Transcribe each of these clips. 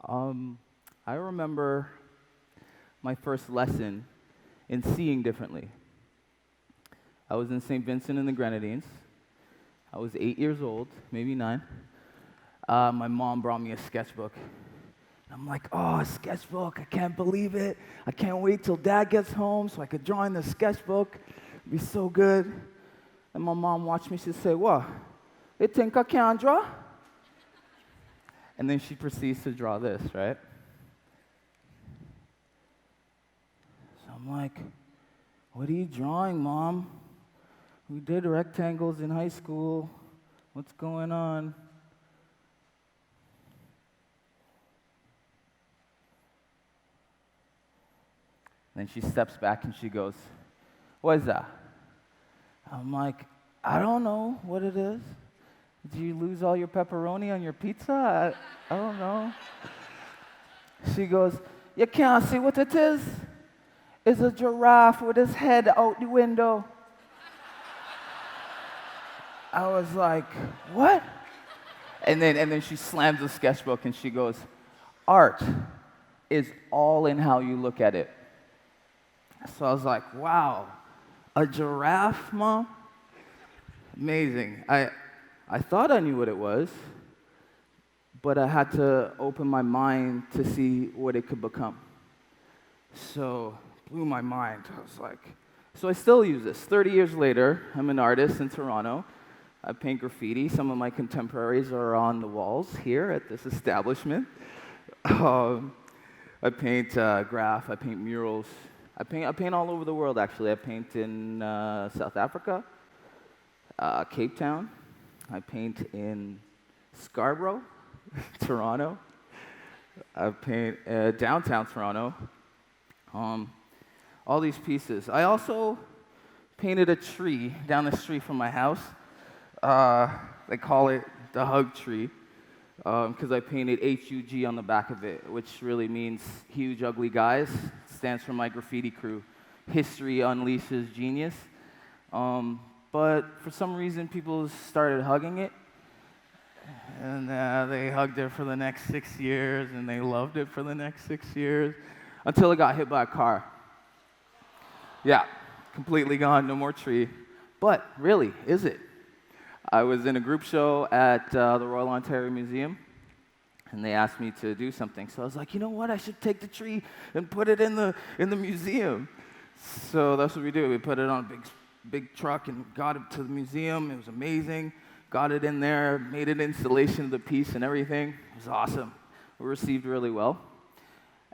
Um, I remember my first lesson in seeing differently. I was in St. Vincent and the Grenadines. I was 8 years old, maybe 9. My mom brought me a sketchbook. I'm like, oh, a sketchbook, I can't believe it. I can't wait till Dad gets home so I could draw in the sketchbook. It'd be so good. And my mom watched me, she'd say, what, you think I can't draw? And then she proceeds to draw this, right? So I'm like, what are you drawing, Mom? We did rectangles in high school. What's going on? Then she steps back and she goes, what is that? I'm like, I don't know what it is. Did you lose all your pepperoni on your pizza? I don't know. She goes, you can't see what it is? It's a giraffe with his head out the window. I was like, what? And then she slams the sketchbook and she goes, art is all in how you look at it. So I was like, wow, a giraffe, Mom? Amazing. I thought I knew what it was, but I had to open my mind to see what it could become. So blew my mind. I was like, so I still use this. 30 years later, I'm an artist in Toronto. I paint graffiti. Some of my contemporaries are on the walls here at this establishment. I paint graph. I paint murals. I paint all over the world, actually. I paint in South Africa, Cape Town. I paint in Scarborough, Toronto. I paint downtown Toronto. All these pieces. I also painted a tree down the street from my house. They call it the hug tree because I painted HUG on the back of it, which really means huge, ugly guys. It stands for my graffiti crew. History unleashes genius. But for some reason, people started hugging it. And they hugged it for the next 6 years, and they loved it for the next 6 years, until it got hit by a car. Yeah, completely gone, no more tree. But really, is it? I was in a group show at the Royal Ontario Museum, and they asked me to do something. So I was like, you know what? I should take the tree and put it in the museum. So that's what we did. We put it on a big truck and got it to the museum. It was amazing. Got it in there, made an installation of the piece and everything. It was awesome. We received really well.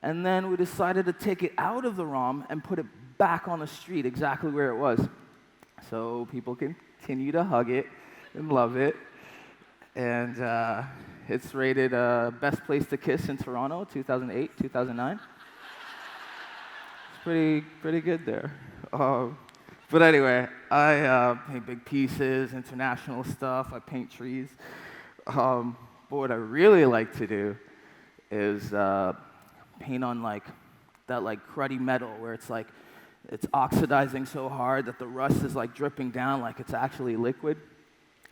And then we decided to take it out of the ROM and put it back on the street exactly where it was. So people can continue to hug it and love it. And it's rated Best Place to Kiss in Toronto, 2008, 2009. It's pretty good there. But anyway, I paint big pieces, international stuff. I paint trees. But what I really like to do is paint on that cruddy metal where it's oxidizing so hard that the rust is dripping down like it's actually liquid,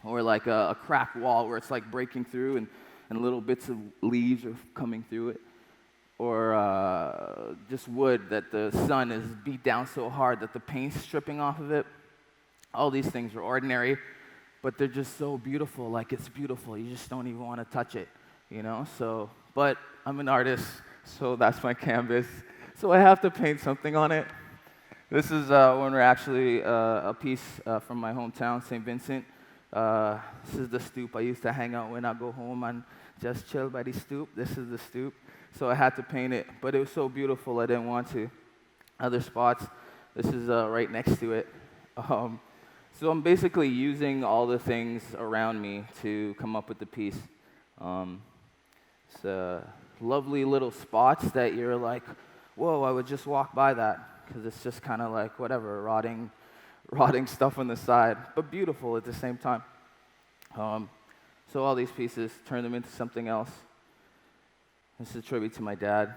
or like a cracked wall where it's breaking through and little bits of leaves are coming through it. Or just wood that the sun is beat down so hard that the paint's stripping off of it. All these things are ordinary, but they're just so beautiful. It's beautiful. You just don't even want to touch it, you know? So, but I'm an artist, so that's my canvas. So I have to paint something on it. This is when we're actually a piece from my hometown, St. Vincent. This is the stoop I used to hang out when I go home and just chill by the stoop. This is the stoop. So I had to paint it, but it was so beautiful I didn't want to. Other spots, this is right next to it. So I'm basically using all the things around me to come up with the piece. It's lovely little spots that you're like, whoa, I would just walk by that, because it's just kind of whatever, rotting stuff on the side, but beautiful at the same time. So all these pieces, turn them into something else. This is a tribute to my dad.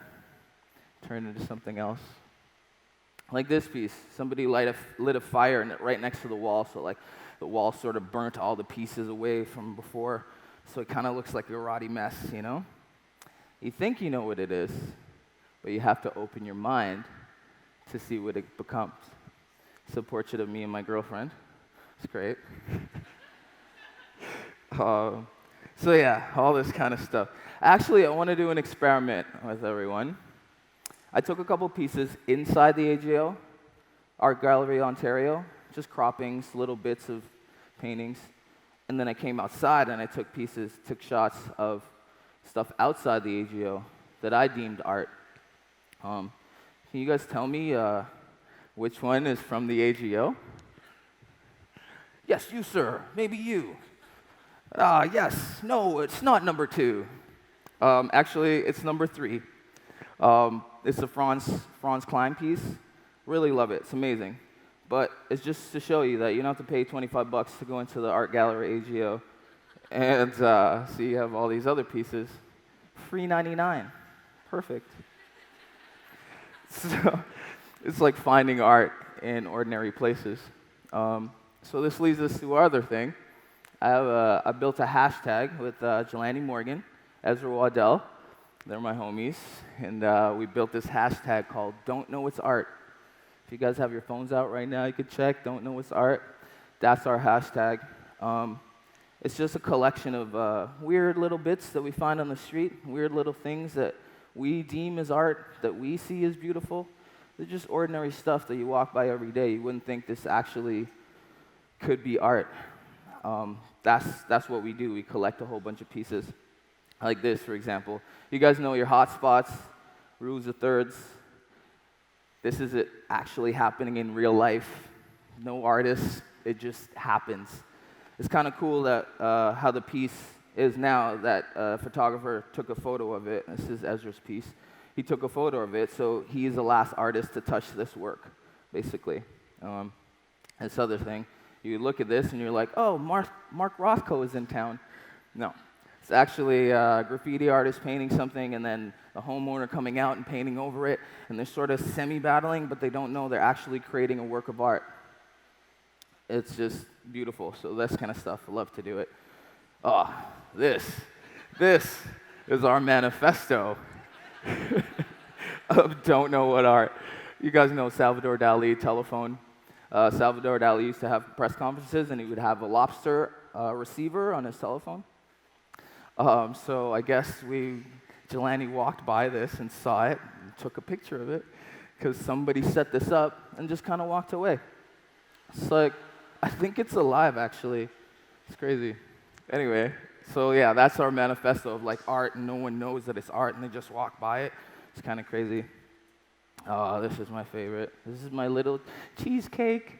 Turned into something else. Like this piece, somebody lit a fire right next to the wall, so the wall sort of burnt all the pieces away from before, so it kind of looks like a rotty mess, you know? You think you know what it is, but you have to open your mind to see what it becomes. It's a portrait of me and my girlfriend. It's great. So yeah, all this kind of stuff. Actually, I want to do an experiment with everyone. I took a couple pieces inside the AGO, Art Gallery, Ontario, just croppings, little bits of paintings. And then I came outside and I took shots of stuff outside the AGO that I deemed art. Can you guys tell me which one is from the AGO? Yes, you, sir. Maybe you. Yes. No, it's not number 2. Actually, it's number 3. It's a Franz Klein piece. Really love it. It's amazing. But it's just to show you that you don't have to pay $25 to go into the Art Gallery AGO. And so you have all these other pieces. Free 99. Perfect. So it's like finding art in ordinary places. So this leads us to our other thing. I built a hashtag with Jelani Morgan, Ezra Waddell. They're my homies. And we built this hashtag called Don't Know It's Art. If you guys have your phones out right now, you can check Don't Know It's Art. That's our hashtag. It's just a collection of weird little bits that we find on the street, weird little things that we deem as art, that we see as beautiful. They're just ordinary stuff that you walk by every day. You wouldn't think this actually could be art. That's what we do. We collect a whole bunch of pieces. Like this, for example. You guys know your hotspots, rules of thirds. This is it actually happening in real life. No artists, it just happens. It's kind of cool that how the piece is now, that a photographer took a photo of it. This is Ezra's piece. He took a photo of it, so he is the last artist to touch this work, basically. This other thing, you look at this and you're like, oh, Mark Rothko is in town. No. It's actually a graffiti artist painting something and then the homeowner coming out and painting over it, and they're sort of semi-battling, but they don't know they're actually creating a work of art. It's just beautiful, so this kind of stuff, I love to do it. Oh, this is our manifesto of Don't Know What Art. You guys know Salvador Dali, telephone. Salvador Dali used to have press conferences, and he would have a lobster receiver on his telephone. So I guess Jelani walked by this and saw it and took a picture of it because somebody set this up and just kind of walked away. It's like, I think it's alive, actually. It's crazy. Anyway, so yeah, that's our manifesto of like art, and no one knows that it's art, and they just walk by it. It's kind of crazy. Oh, this is my favorite. This is my little cheesecake.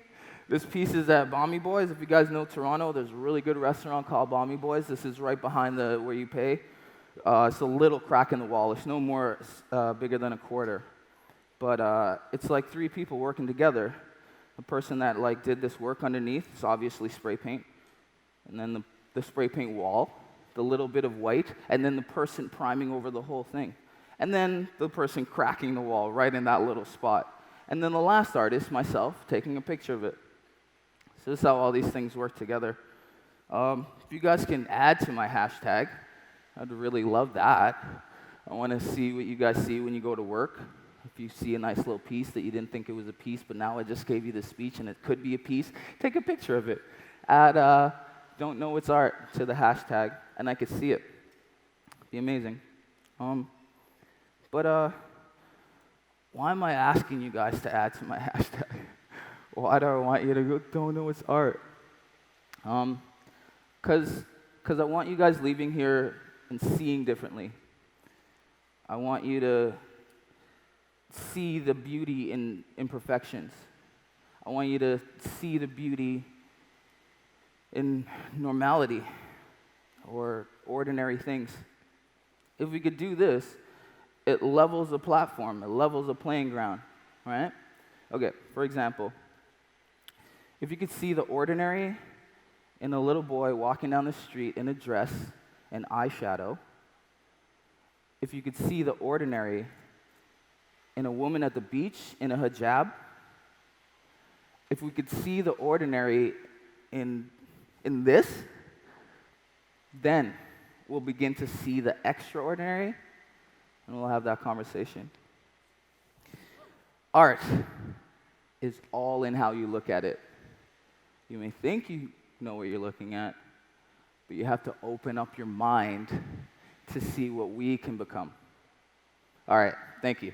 This piece is at Balmy Boys. If you guys know Toronto, there's a really good restaurant called Balmy Boys. This is right behind where you pay. It's a little crack in the wall. It's no more bigger than a quarter. But it's like 3 people working together. The person that like did this work underneath is obviously spray paint. And then the spray paint wall, the little bit of white, and then the person priming over the whole thing. And then the person cracking the wall right in that little spot. And then the last artist, myself, taking a picture of it. So this is how all these things work together. If you guys can add to my hashtag, I'd really love that. I want to see what you guys see when you go to work. If you see a nice little piece that you didn't think it was a piece, but now I just gave you this speech and it could be a piece, take a picture of it. Add Don't Know It's Art to the hashtag, and I could see it. It'd be amazing. But why am I asking you guys to add to my hashtag? Why do I want you to go, Don't Know It's Art? Because I want you guys leaving here and seeing differently. I want you to see the beauty in imperfections. I want you to see the beauty in normality or ordinary things. If we could do this, it levels the platform, it levels the playing ground, right? Okay, for example, if you could see the ordinary in a little boy walking down the street in a dress and eyeshadow, if you could see the ordinary in a woman at the beach in a hijab, if we could see the ordinary in this, then we'll begin to see the extraordinary and we'll have that conversation. Art is all in how you look at it. You may think you know what you're looking at, but you have to open up your mind to see what we can become. All right, thank you.